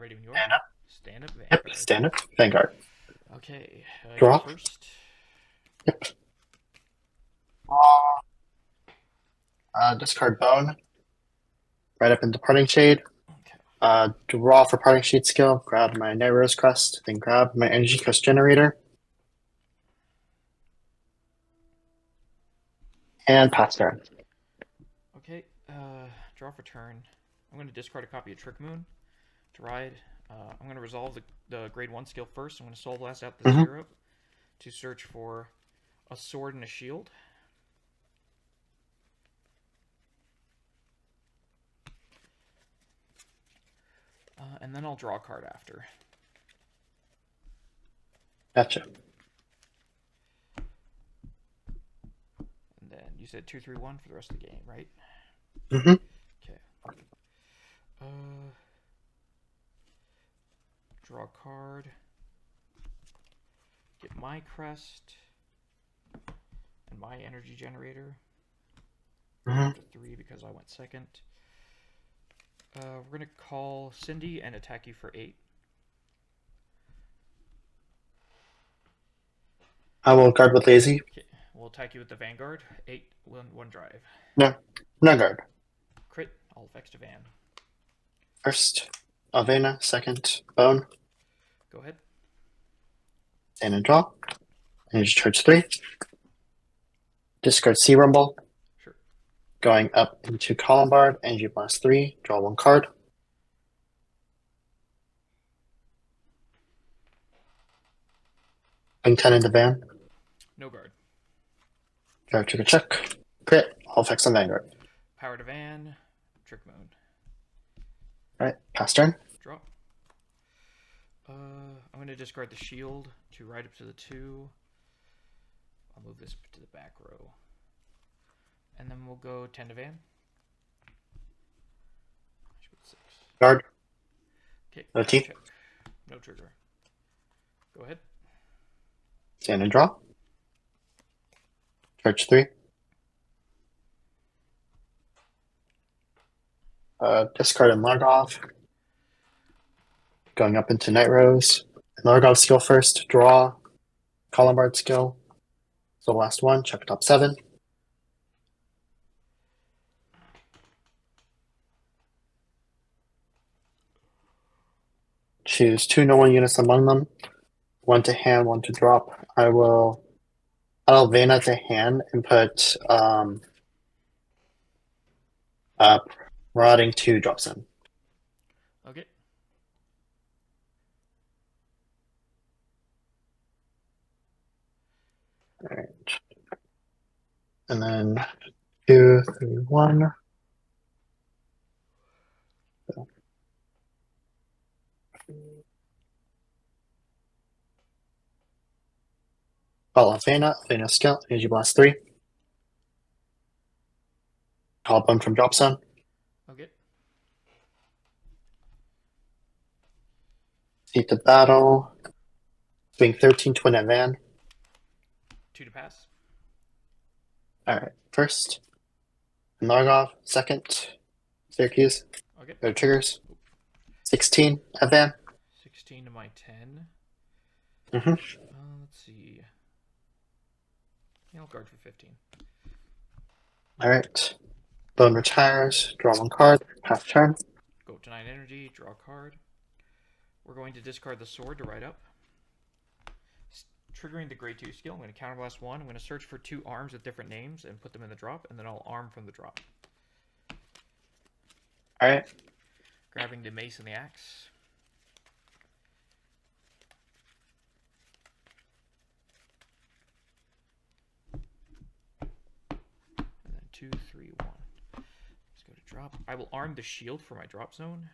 Ready when you are. Stand up. Stand up, Yep, Vanguard. stand up. Vanguard. Okay, you go Draw. first. Yep. Draw. Discard bone. Right up into parting shade. Okay. Draw for parting shade skill. Grab my Nightrose crest. Then grab my energy crest generator. And pass turn. Okay, draw for turn. I'm going to discard a copy of Trick Moon to ride. I'm going to resolve the grade 1 skill first. I'm going to Soul Blast out the Mm-hmm. 0 to search for a sword and a shield. And then I'll draw a card after. Gotcha. And then you said 2-3-1 for the rest of the game, right? Mm-hmm. Okay. Draw a card. Get my crest and my energy generator. Going Mm-hmm. up to 3 because I went second. We're going to call Cindy and attack you for 8. I will guard with lazy. Okay. We'll attack you with the Vanguard. 8, 1 drive. No. No guard. Crit, all effects to Van. First, Alvena. Second, bone. Go ahead. Stand and draw. Energy charge 3. Discard Sea Rumble. Sure. Going up into Columbard. Energy blast 3. Draw 1 card. Putting 10 into Van. No guard. Drive trigger check. Crit. All effects on Vanguard. Power to Van. Trick Moon. Alright, pass turn. Draw. I'm going to discard the shield to ride up to the 2. I'll move this to the back row. And then we'll go 10 to Van. 6. Guard. Okay. No T. Check. No trigger. Go ahead. Stand and draw. Charge 3. Discard and Largov. Going up into Nightrose. Largov skill first. Draw. Columbard skill. So last one. Check top 7. Choose 2 no one units among them. 1 to hand, 1 to drop. I will Vena to hand and put Rotting 2 drops in. Okay. Alright. And then 2, 3, 1. Call Vena skill, energy blast 3. Call bone from drop zone. Okay. Seat to battle. Swing 13, twin at van. 2 to pass. Alright, first. Nargov, second. Syracuse. Okay. Go triggers. 16 at van. 16 to my 10. Mm-hmm. Let's see. Yeah, I'll guard for 15. Alright. Bone retires. Draw 1 card. Pass turn. Go up to 9 energy, draw a card. We're going to discard the sword to ride up. Triggering the grade 2 skill, I'm going to counterblast 1. I'm going to search for 2 arms with different names and put them in the drop, and then I'll arm from the drop. Alright. Grabbing the mace and the axe. And then 2, 3, 1. Let's go to drop. I will arm the shield for my drop zone.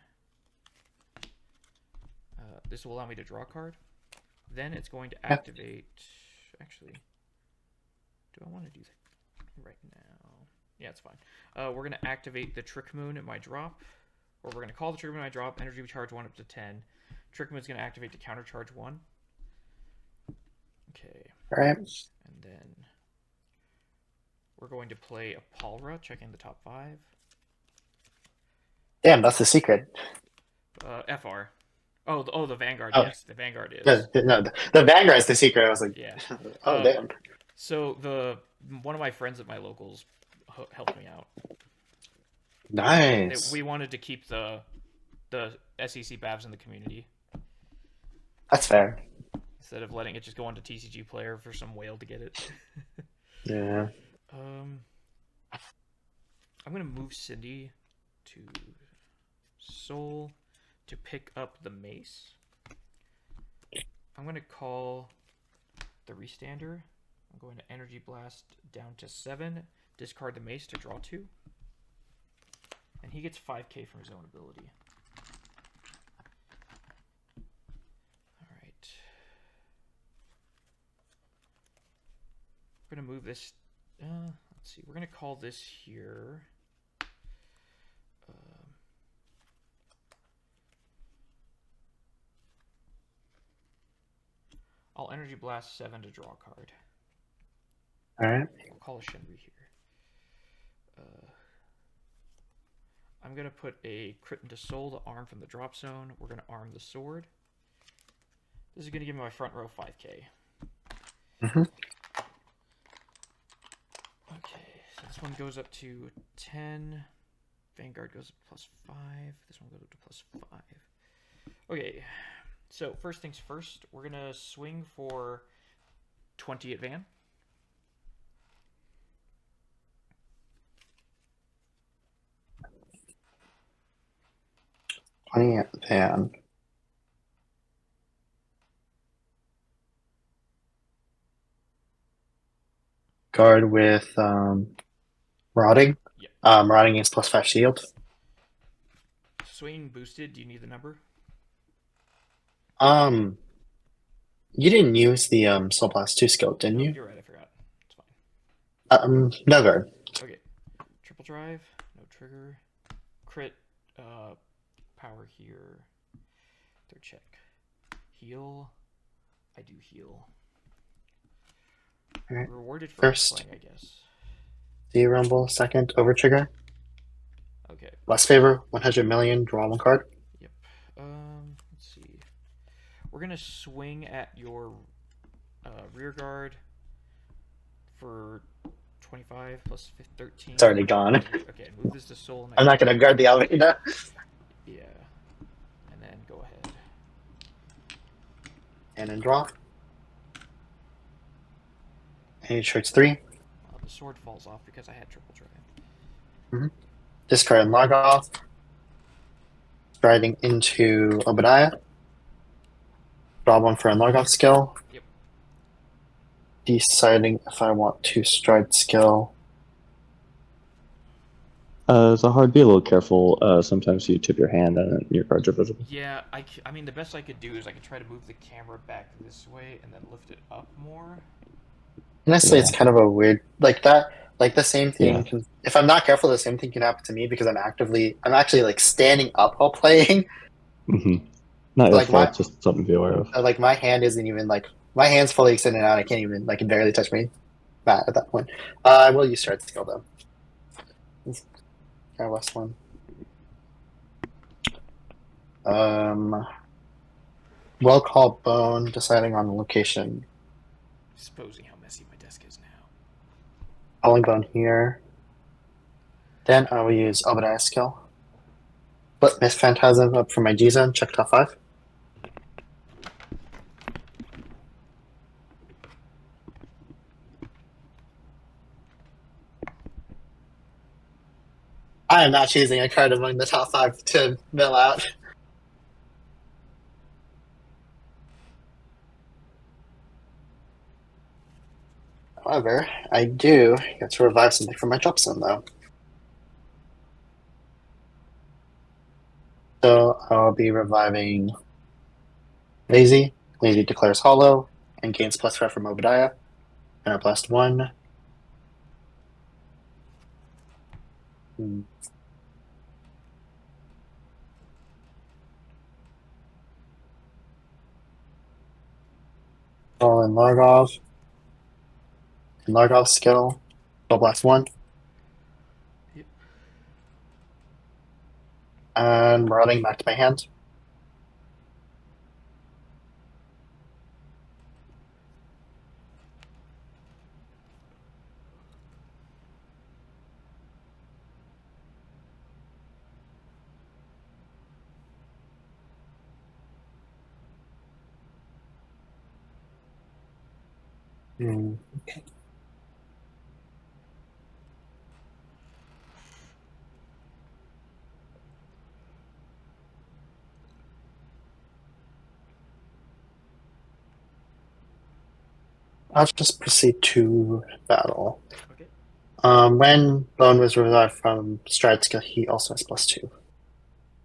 This will allow me to draw a card. Then it's going to activate... Actually, do I want to do that right now? Yeah, it's fine. We're going to activate the Trick Moon at my drop. Or we're going to call the Trick Moon at my drop. Energy charge 1 up to 10. Trick Moon's going to activate to counter charge 1. Okay. Alright. And then we're going to play a Palra, checking the top 5. Damn, that's the secret. FR. Oh, the Vanguard. Oh, Yes, the Vanguard no, is. no, the Vanguard is the secret. I was like, Yeah. oh Uh, damn. so the one of my friends at my locals helped me out. Nice. We wanted to keep the SEC Bavs in the community That's fair. instead of letting it just go on to TCG Player for some whale to get it. Yeah. um, I'm gonna move Cindy to Soul to pick up the mace. I'm gonna call the Restander. I'm going to Energy Blast down to 7, discard the mace to draw 2. And he gets 5k from his own ability. Alright. We're going to move this. Let's see. We're going to call this here. I'll Energy Blast 7 to draw a card. Alright. I'll call a Shenri here. I'm going to put a crit into Soul to arm from the drop zone. We're going to arm the sword. This is going to give me my front row 5k. Mm-hmm. Okay, so this one goes up to 10. Vanguard goes up to +5. This one goes up to +5. Okay, so first things first, we're going to swing for 20 at Van. Van. Guard with Marauding. Yep. Marauding is +5 shield. Swing boosted. Do you need the number? You didn't use the Soul Blast 2 skill, didn't Nope, you? you're right. I forgot. It's fine. No guard. Okay. Triple drive. No trigger. Crit. Power here. Third check. Heal. I do heal. Alright. Rewarded for First. playing, I guess. The Rumble. Second. Overtrigger. Okay. Last favor. 100 million. Draw 1 card. Yep. Let's see. We're gonna swing at your rear guard for 25 plus 13. It's already gone. Okay, move this to Soul. I'm not gonna guard the Alvina. Yeah. And then go ahead. And then draw. And he shirts 3. The sword falls off because I had triple drive. Mm-hmm. Discard and log off. Striding into Obadiah. Draw 1 for a log off skill. Yep. Deciding if I want to stride skill. It's a hard. Be a little careful. Sometimes you tip your hand and your cards are visible. Yeah, I mean, the best I could do is I could try to move the camera back this way and then lift it up more. Honestly, Yeah. it's kind of a weird like that. Like the same thing. Yeah. Can, if I'm not careful, the same thing can happen to me because I'm actually like standing up while playing. Mm-hmm. Not your Like fault. Just something to be aware of. Like my hand isn't even like my hand's fully extended out. I can't even like can barely touch my mat at that point. I will use stride skill though. Our last one. Well called bone. Deciding on the location. Exposing how messy my desk is now. Falling bone here. Then I will use Obadiah skill. Flip Myth Phantasm up for my G zone. Check top 5. I am not choosing a card among the top 5 to mill out. However, I do get to revive something from my drop zone though. So I'll be reviving Lazy. Lazy declares hollow and gains +5 from Obadiah. And I blast 1. Fall in Largov. Largov skill. Double blast 1. Yep. And marauding back to my hand. Okay. I'll just proceed to battle. Okay. When Bone was revived from Stride skill, he also has +2.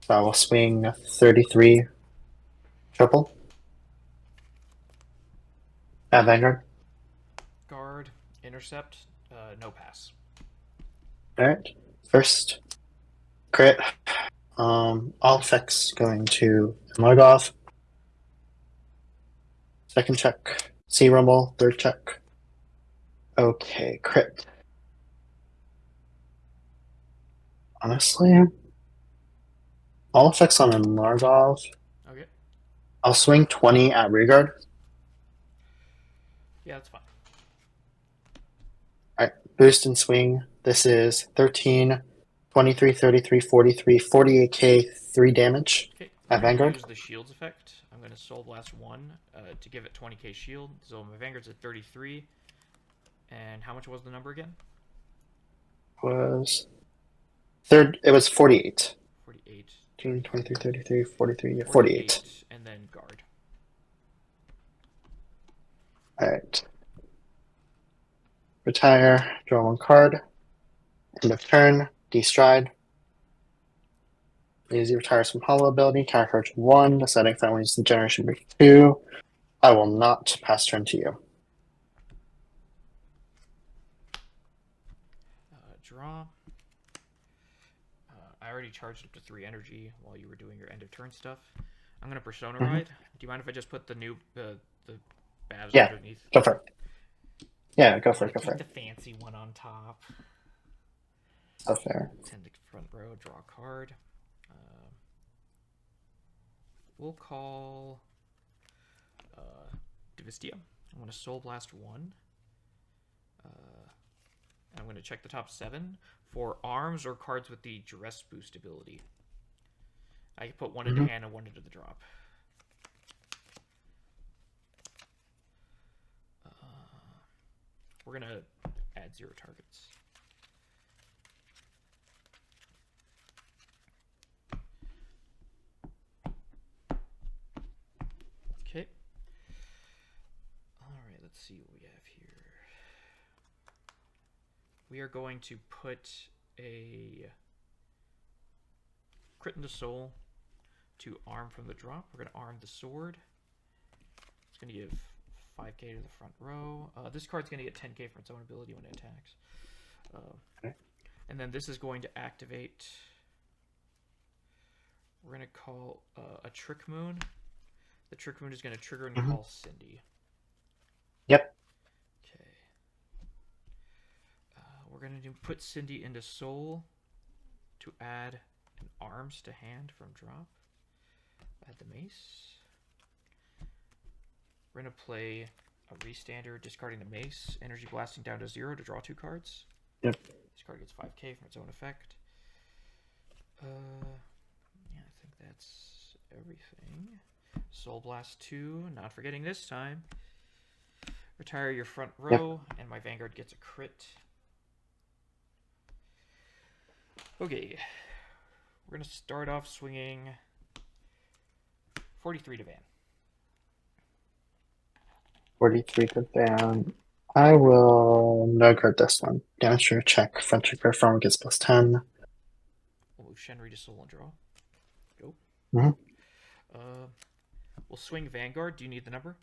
So I will swing 33 triple at Vanguard. Guard, intercept, no pass. Alright. First crit. All effects going to Margov. Second check. C Rumble. Third check. Okay, crit. Honestly, all effects on a Margov. Okay. I'll swing 20 at Rearguard. Yeah, that's fine. Alright, boost and swing. This is 13, 23, 33, 43, 48k, 3 damage Okay. at I'm going to Vanguard. use the shields effect. I'm going to Soul Blast 1 to give it 20k shield. So my Vanguard's at 33. And how much was the number again? It was 48. 48. 13, 23, 33, 43, yeah, 48. 48. And then guard. Alright. Retire, draw 1 card. End of turn, destride. Easy retires from hollow ability, counter charge 1, deciding if I want to use the generation break 2. I will not pass turn to you. Draw. I already charged up to 3 energy while you were doing your end of turn stuff. I'm going to Persona Ride. Do you mind if I just put the new the Bavs Yeah, underneath? go for it. Yeah, go for it, go Keep for the it. fancy one on top. So fair. Send the front row, draw a card. We'll call Divistia. I'm going to Soul Blast 1. I'm going to check the top 7 for arms or cards with the Dress Boost ability. I can put 1 into hand and 1 into the drop. We're going to add 0 targets. Okay. Alright, let's see what we have here. We are going to put a crit into soul to arm from the drop. We're going to arm the sword. It's going to give 5k to the front row. This card's going to get 10k from its own ability when it attacks. Okay. And then this is going to activate... We're going to call a Trick Moon. The Trick Moon is going to trigger and call Cindy. Yep. Okay. We're going to put Cindy into Soul to add an Arms to hand from drop. Add the Mace. We're going to play a Restander, discarding the Mace, Energy Blasting down to 0 to draw 2 cards. Yep. This card gets 5k from its own effect. Yeah, I think that's everything. Soul Blast 2, not forgetting this time. Retire your front row, and my Vanguard gets a crit. Okay, we're going to start off swinging 43 to Van. 43 to Van. I will no guard this one. Damage your check. Front check perform gets +10. We'll move Shenri to Soul and draw. Go. We'll swing Vanguard. Do you need the number?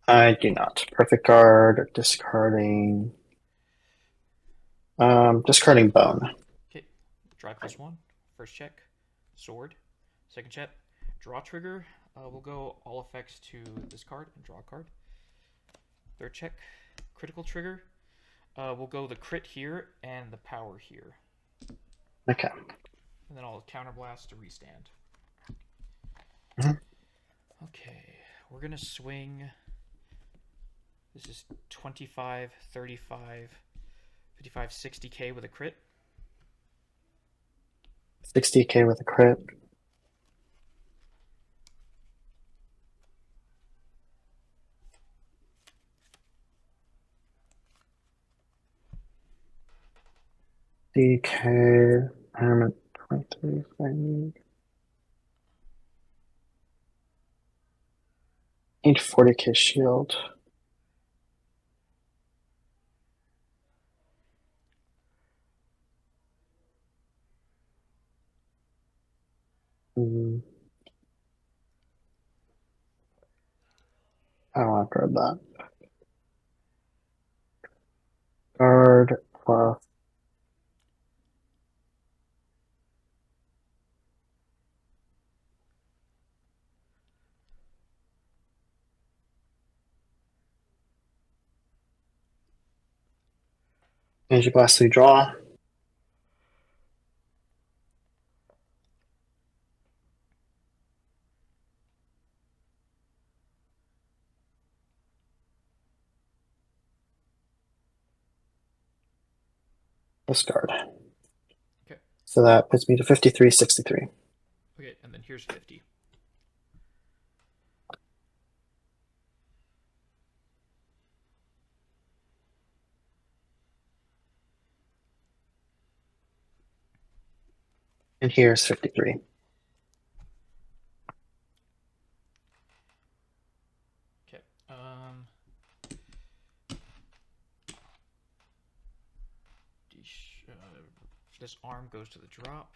I do not. Perfect guard, discarding. Discarding bone. Okay. Drive +1. First check. Sword. Second check. Draw trigger. We'll go all effects to this card and draw a card. Third check. Critical trigger. We'll go the crit here and the power here. Okay. And then I'll counterblast to restand. Okay. We're going to swing. This is 25, 35, 55, 60k with a crit. 60k with a crit. DK, armament 23 if I need 40k shield. I don't want to guard that. Guard plus. Energy blast 3 draw. Discard. Okay. So that puts me to 53-63. Okay, and then here's 50. And here's 53. Okay. This arm goes to the drop.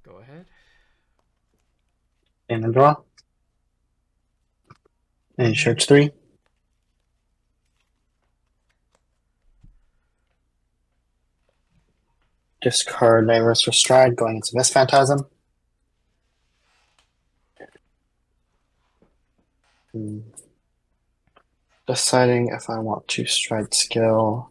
Go ahead. And then draw. And search 3. Discard Nightrose for Stride, going into Mist Phantasm. Deciding if I want to Stride skill.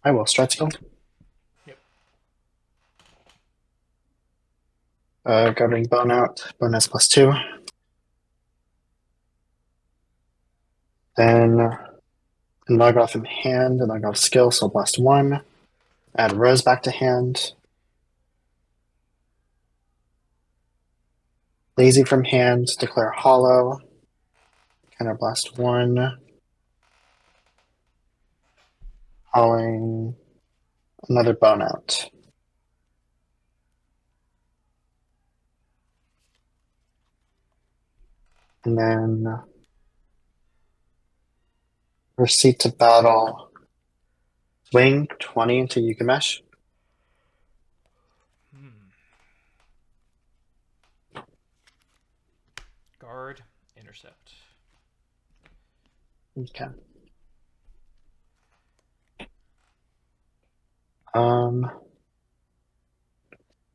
I will Stride skill. Yep. Governing Bone out. Bonus +2. Then log off from hand and log off skill, so +1. Add Rose back to hand. Lazy from hand, declare hollow. Counter blast 1. Howling. Another bone out. And then Receipt to battle. Swing 20 into Yugamesh. Guard, intercept. Okay.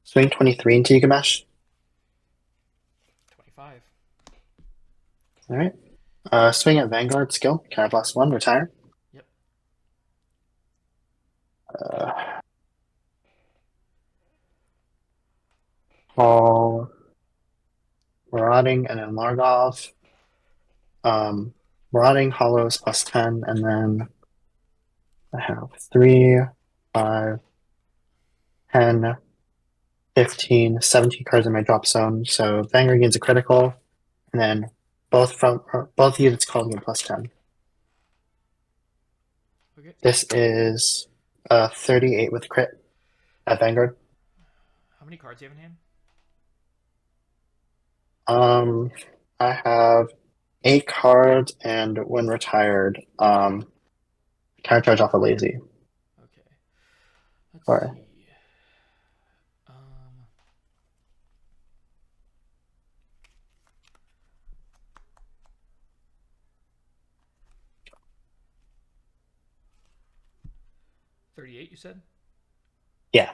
Swing 23 into Yugamesh. 25. Alright. Swing at Vanguard skill. Counter blast 1, retire. Yep. Paul, Marauding, and then Largov. Marauding, Hollows +10, and then I have 3, 5, 10, 15, 17 cards in my drop zone. So Vanguard gains a critical, and then both units calling in +10. Okay. This is 38 with crit at Vanguard. How many cards do you have in hand? I have 8 cards, and when retired, counter charge off a lazy. Okay. Let's Sorry. see. 38, you said? Yeah.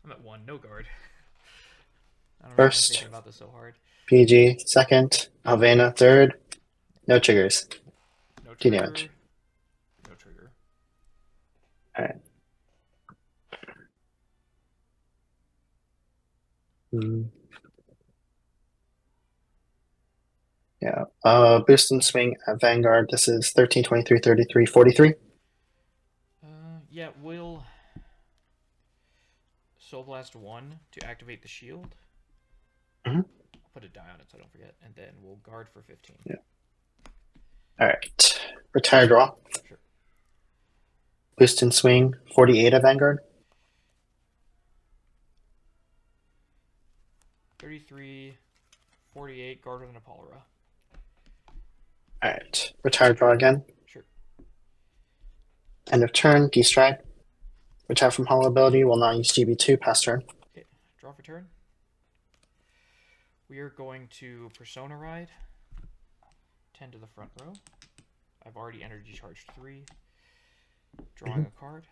I'm at 1, no guard. I don't know why I'm First. thinking about this so hard. PG second. Alvena third. No triggers. No Key trigger. damage. Alright. Hmm. Yeah. Boost and swing at Vanguard. This is 13, 23, 33, 43. Yeah, we'll Soul Blast 1 to activate the shield. Mhm. I'll put a die on it so I don't forget, and then we'll guard for 15. Yeah. Alright. Retire draw. Sure. Boost and swing 48 at Vanguard. 33, 48, guard with an Apollara. Alright. Retire draw again. Sure. End of turn. Destride. Retire from hollow ability. Will not use GB2 past turn. Okay, draw for turn. We are going to Persona Ride. 10 to the front row. I've already energy charged 3. Drawing a card.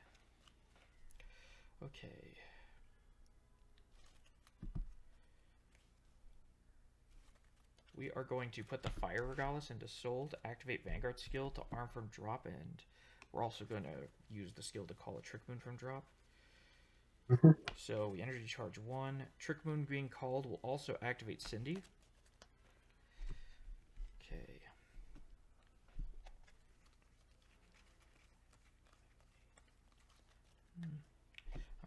Okay. We are going to put the Fire Regardless into Soul to activate Vanguard skill to arm from drop, and we're also going to use the skill to call a Trick Moon from drop. So we energy charge 1. Trick Moon being called will also activate Cindy. Okay.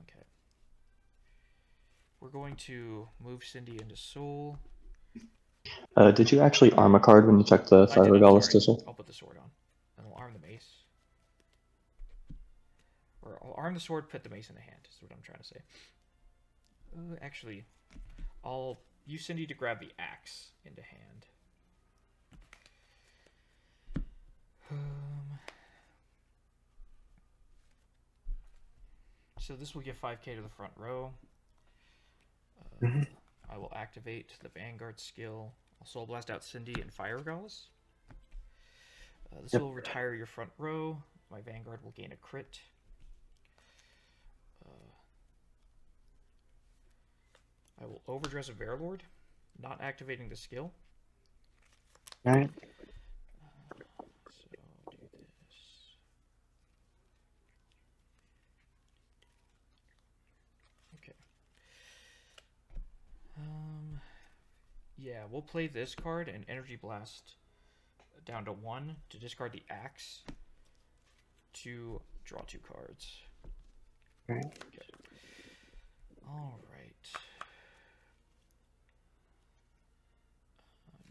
Okay. We're going to move Cindy into Soul. Did you actually arm a card when you took the I Fire did, I'm Regardless sorry. to Soul? I'll put the sword on. And we'll arm the mace. Or I'll arm the sword, put the mace in the hand, is what I'm trying to say. Actually, I'll use Cindy to grab the axe into hand. So this will give 5k to the front row. I will activate the Vanguard skill. I'll Soul Blast out Cindy and Fire Regardless. This will retire your front row. My Vanguard will gain a crit. I will Overdress a Varelord, not activating the skill. Alright. So I'll do this. Okay. Yeah, we'll play this card and Energy Blast down to 1 to discard the axe to draw 2 cards. Alright. Okay. All right.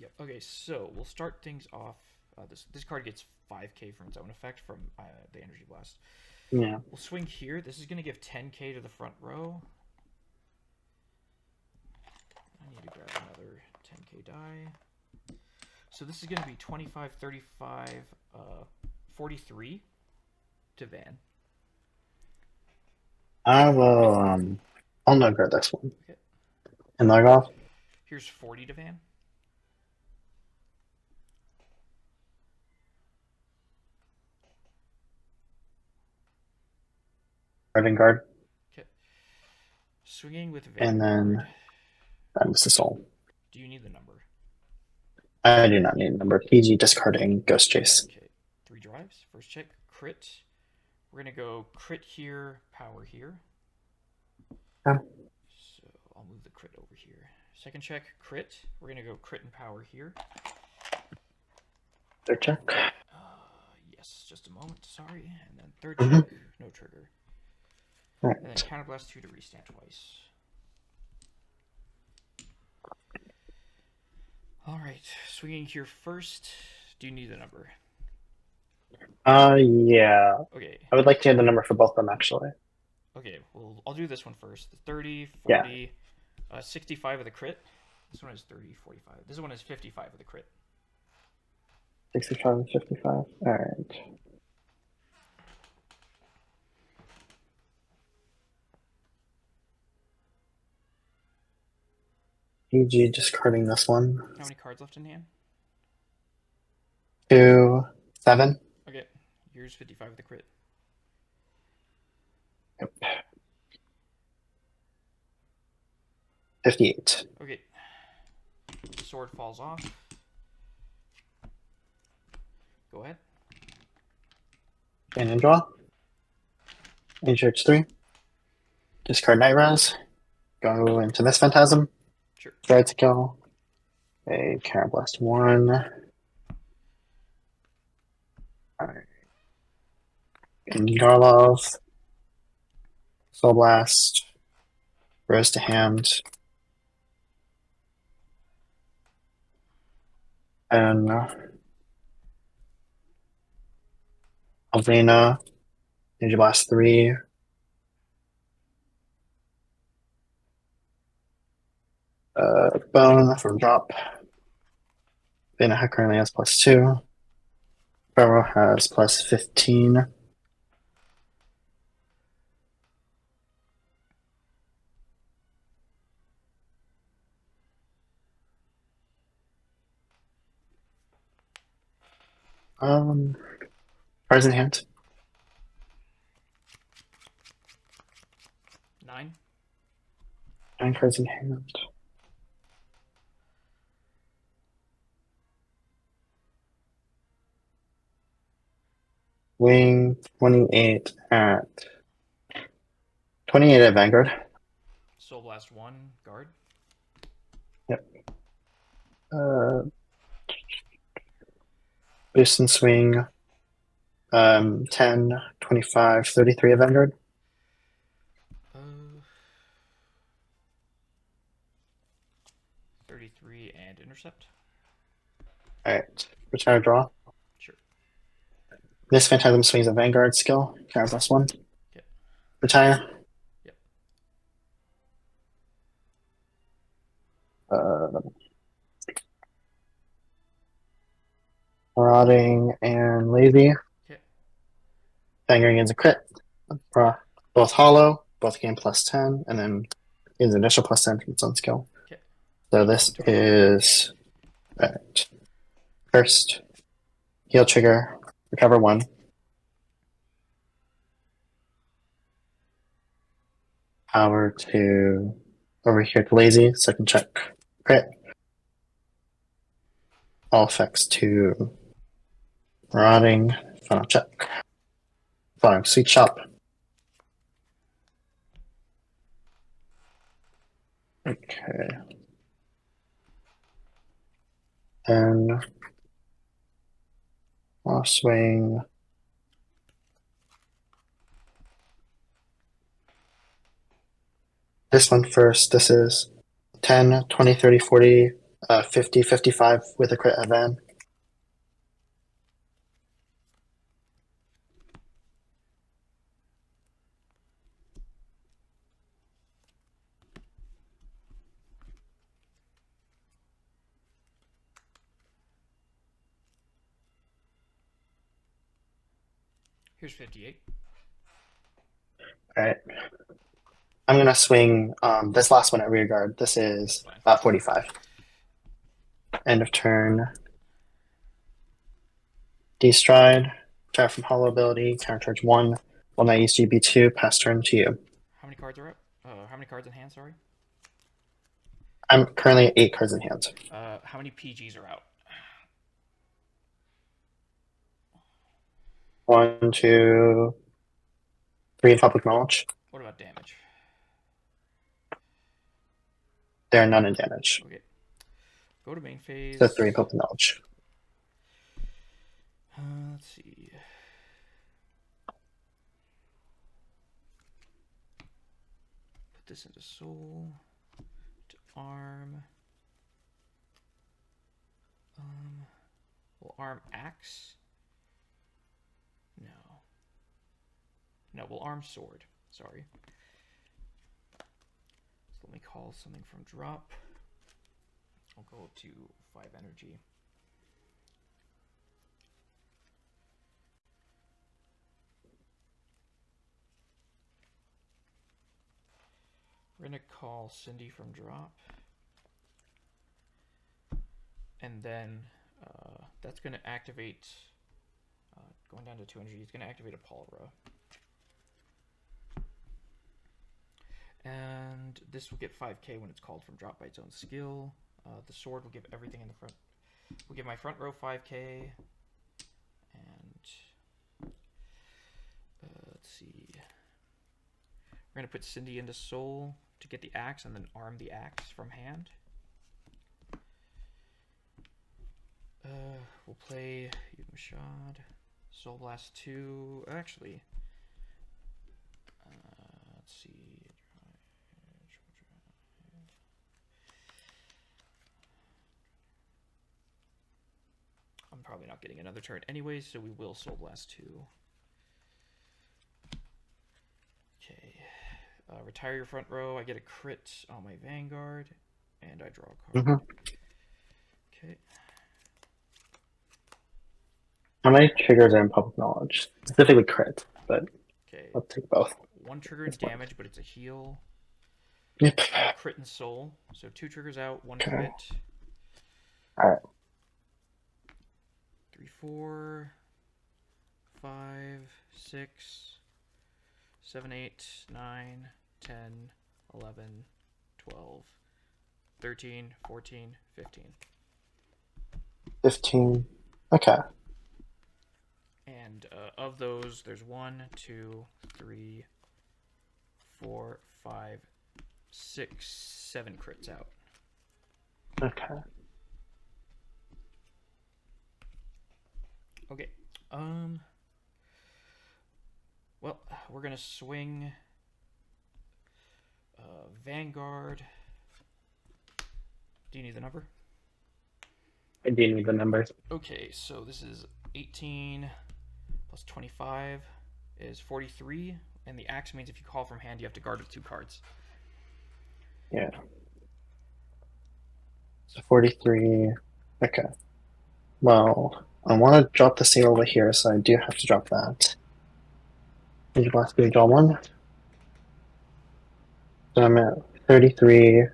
Yep. Okay, so we'll start things off. This card gets 5k from its own effect from the Energy Blast. Yeah. We'll swing here. This is going to give 10k to the front row. I need to grab another 10k die. So this is going to be 25, 35, 43 to Van. I will, I'll no guard this one. Okay. And log off. Here's 40 to Van. Guarding guard. Okay. Swinging with And Vanguard. then that was the soul. Do you need the number? I do not need a number. PG discarding Ghost Chase. Okay. 3 drives. First check, crit. We're going to go crit here, power here. Yeah. So I'll move the crit over here. Second check, crit. We're going to go crit and power here. Third check. Yes, just a moment, sorry. And then third check, no trigger. Right. And then counterblast 2 to restand twice. Alright, swinging here first. Do you need the number? Yeah. Okay. I would like to hear the number for both of them, actually. Okay, well, I'll do this one first. 30, Yeah. 40, 65 of the crit. This one is 30, 45. This one is 55 of the crit. 65 and 55. Alright. PG discarding this one. How many cards left in hand? 2, 7. Okay, here's 55 of the crit. Yep. 58. Okay. The sword falls off. Go ahead. And draw. HH 3. Discard Nightrose. Go into this Phantasm. Sure. Stride skill. A Karen Blast 1. Alright. Garlov. Soul Blast. Rose to hand. And Alvina. Ninja Blast 3. Bone from drop. Vena currently has +2. Pharaoh has +15. Cards in hand. 9. 9 cards in hand. Wing 28 at 28 at Vanguard. Soul Blast 1. Guard. Yep. Boost and swing. 10, 25, 33 at Vanguard. 33 and intercept. Alright. Retire draw. Sure. This Phantasm swings a Vanguard skill. Carry +1. Okay. Retire. Yep. Marauding and lazy. Okay. Vanguard gains a crit. Both hollow, both gain +10, and then gains an initial +10 from its own skill. Okay. So this is first heal trigger, recover 1. Power to over here to lazy, second check crit. All effects to marauding, final check. Following sweet shop. Okay. Then off swing. This one first. This is 10, 20, 30, 40, 50, 55 with a crit at Van. Here's 58. Alright. I'm gonna swing this last one at rear guard. This is 45. End of turn. D-stride. Retire from hollow ability. Countercharge 1. Will not use GB2. Pass turn to you. How many cards are up? How many cards in hand, sorry? I'm currently at 8 cards in hand. How many PGs are out? 1, 2, 3 in public knowledge. What about damage? There are none in damage. Okay. Go to main phase. So 3 in public knowledge. Let's see. Put this into soul. To arm. Will arm axe? No. No, we'll arm sword. Sorry. So let me call something from drop. I'll go to 5 energy. We're going to call Cindy from drop. And then that's going to activate, going down to 2 energy, it's going to activate a Palra. And this will get 5k when it's called from drop by its own skill. The sword will give everything in the front. We'll give my front row 5k. And let's see. We're gonna put Cindy into soul to get the axe, and then arm the axe from hand. We'll play Yugmashad, Soul Blast 2. Actually, let's see. I'm probably not getting another turn anyways, so we will Soul Blast 2. Okay. Retire your front row. I get a crit on my Vanguard, and I draw a card. Okay. How many triggers are in public knowledge? Specifically crit, but Okay. I'll take both. One trigger and damage, but it's a heal. Yep. Crit and soul. So 2 triggers out, 1 Okay. crit. Alright. 3, 4, 5, 6, 7, 8, 9, 10, 11, 12, 13, 14, 15. 15. Okay. And of those, there's 1, 2, 3, 4, 5, 6, 7 crits out. Okay. Okay. Well, we're gonna swing Vanguard. Do you need the number? I do need the numbers. Okay, so this is 18 plus 25 is 43, and the axe means if you call from hand, you have to guard with 2 cards. Yeah. So 43. Okay. Well, I want to drop the seal over here, so I do have to drop that. Did you last draw 1? So I'm at 33.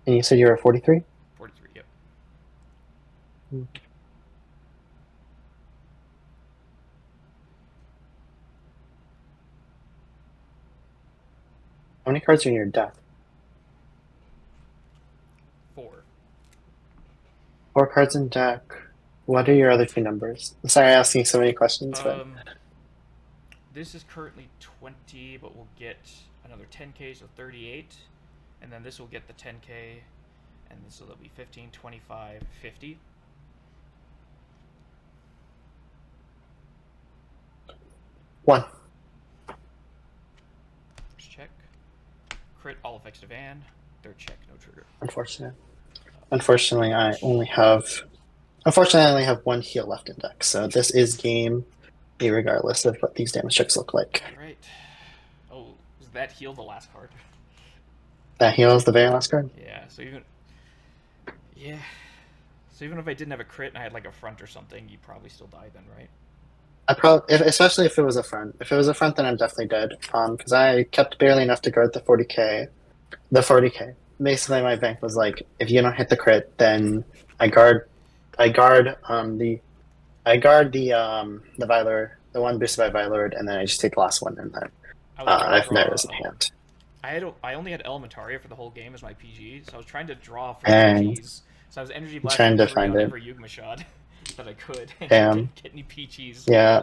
And you said you were at 43? 43, yep. How many cards are in your deck? 4. 4 cards in deck. What are your other 2 numbers? I'm sorry asking so many questions, but This is currently 20, but we'll get another 10k, so 38. And then this will get the 10k, and this will be 15, 25, 50. one. First check. Crit, all effects to Van. Third check, no trigger. Unfortunately, I only have 1 heal left in deck, so this is game, regardless of what these damage checks look like. Right. Oh, is that heal the last card? That heals the very last card? Yeah, so even... Yeah. So even if I didn't have a crit and I had like a front or something, you'd probably still die then, right? Especially if it was a front. If it was a front, then I'm definitely dead. Because I kept barely enough to guard the 40k. The 40k. Basically, my bank was like, if you don't hit the crit, then I guard the Vylord, the one boosted by Vylord, and then I just take the last one, and then I have Nightrose in hand. I only had Elementary for the whole game as my PG, so I was trying to draw for And PGs. So I was energy trying blasting to 3 find on it. every Yugmashad that I could. And Damn. didn't get any PGs. Yeah.